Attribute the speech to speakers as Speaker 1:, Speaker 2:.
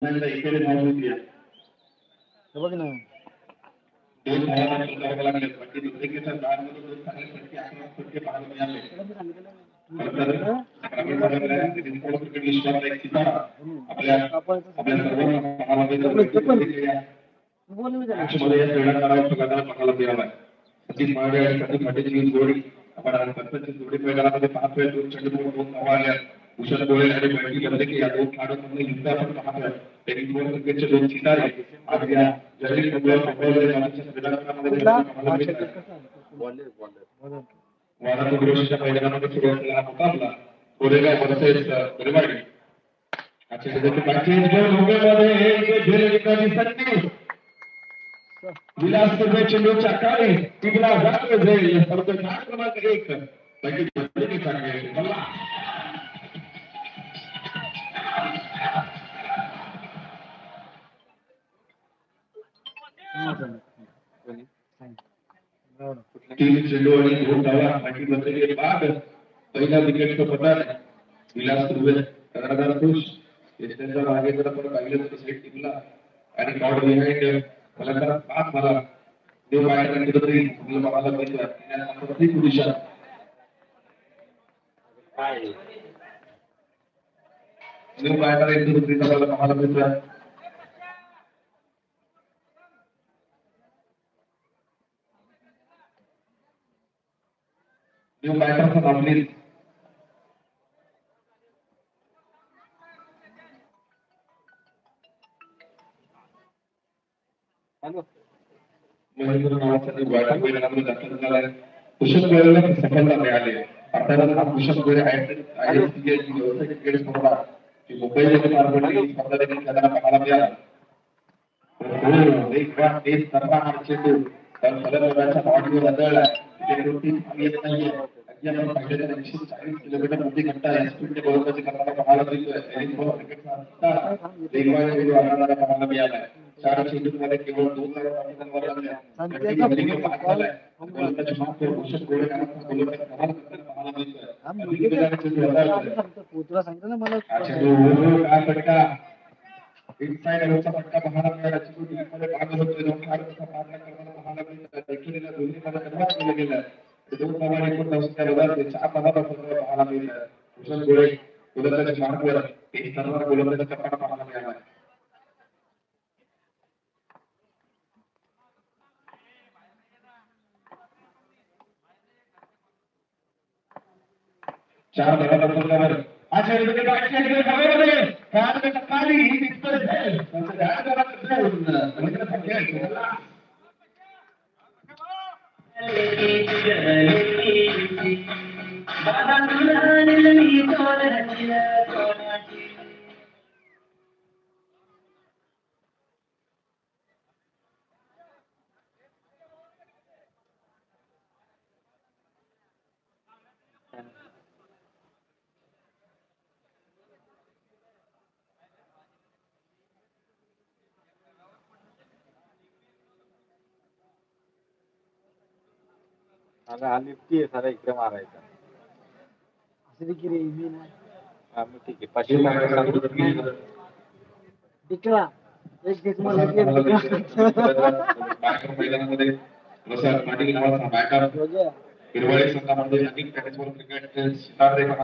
Speaker 1: इकडे धावून द्या.
Speaker 2: बघ ना
Speaker 1: दोन धावांना करावे लागले बाकी दुसरीकडे दारमध्ये दोन चांगले फटके आक्रमक फटके पाहायला मिळाले. क्रिकेट विश्वात एक सितारा आपल्या सर्वांना पाहायला मिळाला. मॅचमध्ये या क्रीडाकाराला सगळ्यांना पाहायला मिळाला. सचिन मांडे आणि सचिन पाटीलची जोडी आपण सचिन जोडी मैदानामध्ये पाहतोय. दोन चेंडूवर दोन धावा आल्या. भूषण गोळे आणि बैठी बंदकी या दोन खेळाडूंमध्ये युद्ध आपण पाहतोय. टेनिस क्रिकेटचे दोन सितारे आज या जगातील क्रीडाकारांमध्ये वादाच्या मैदानामध्ये सुरू असलेला मुकाबला कोरेगाव वर्सेस परिवारी. विलासपूर चेंडूच्या काळी तिला जात जाईल परंतु क्रमांक 1 तीन चेंडू आणि दोन धावा बाकी बसलेले बाद. पहिला विकेटचा पतन विलासपूर कर्णधार खुश त्यांच्या मागेकडे परत पाहिलं तर सेट टीमला आणि गॉड बिहाइंड फलंदाज 5 झाला. देव बाहेर कुठेतरी मला पाहिजे प्रत्येक दिशा देव बाहेर एक दुसरी मला पाहिजे. देव बाहेरचा थांबली महेंद्र नावाचा वाईट परिणाम दाखल झाला. कुशल गोळेला सफलता मिळाली. अर्थातच हा कुशल गोळे व्यावसायिक क्रीडा स्पर्धा जी मुंबईमध्ये पार पडली स्पर्धा देखील त्याला पाहायला मिळाला. एक बार तेज सर्वांना चेंडू तर फलंदाजाच्या बॉडीवर आदळला. चेंडू तीन येत नाहीये. अद्याप पाहिजे तर 140 किलोमीटर प्रति घंटा या स्पीडने गोलंदाजी करताना पाहायला मिळतोय. टेनिस बॉल क्रिकेटचा असता वेगवान चेंडू आणायला पाहायला मिळाला. 4 चेंडूंमध्ये केवळ 2 धावा वर लागल्या. गोलंदाज माफ करून कुशल गोळे नावाचा गोलंदाज कमाल करताना पाहायला मिळतोय.
Speaker 2: तुला सांगतो ना मला
Speaker 1: काय फटका इनसाइड आउटचा फटका पाहायला मिळाला. चेंडू डीपमध्ये बाद होतोय. दोन खेळाडूंचा पाठलाग करताना पाहायला मिळतोय. देखील दोन्ही मध्ये निर्माण केलं गेलं. दोन धावांनी एकूण धावसंख्या बदलते. 4 धावा पाहायला मिळतोय. कुशल गोळे गोलंदाज मार्कवर एक सर्व गोलंदाज करताना पाहायला मिळाला. चार धावांवर अच्छा इथे बॅटचे हवेमध्ये खेळाडूने टक्काली ही दिसतोय त्यांचं ध्यान करायचं समुद्र संख्या
Speaker 2: आता हा लिफ्टी आहे सारा इकडे मारायचा असं की रे मी ना ठीक आहे 500 टिकला एक एक मला
Speaker 1: मैदानामध्ये प्रसाद पाटील नावाचा बॅटर हिरवळे संघामध्ये नवीन क्रिकेट सितारे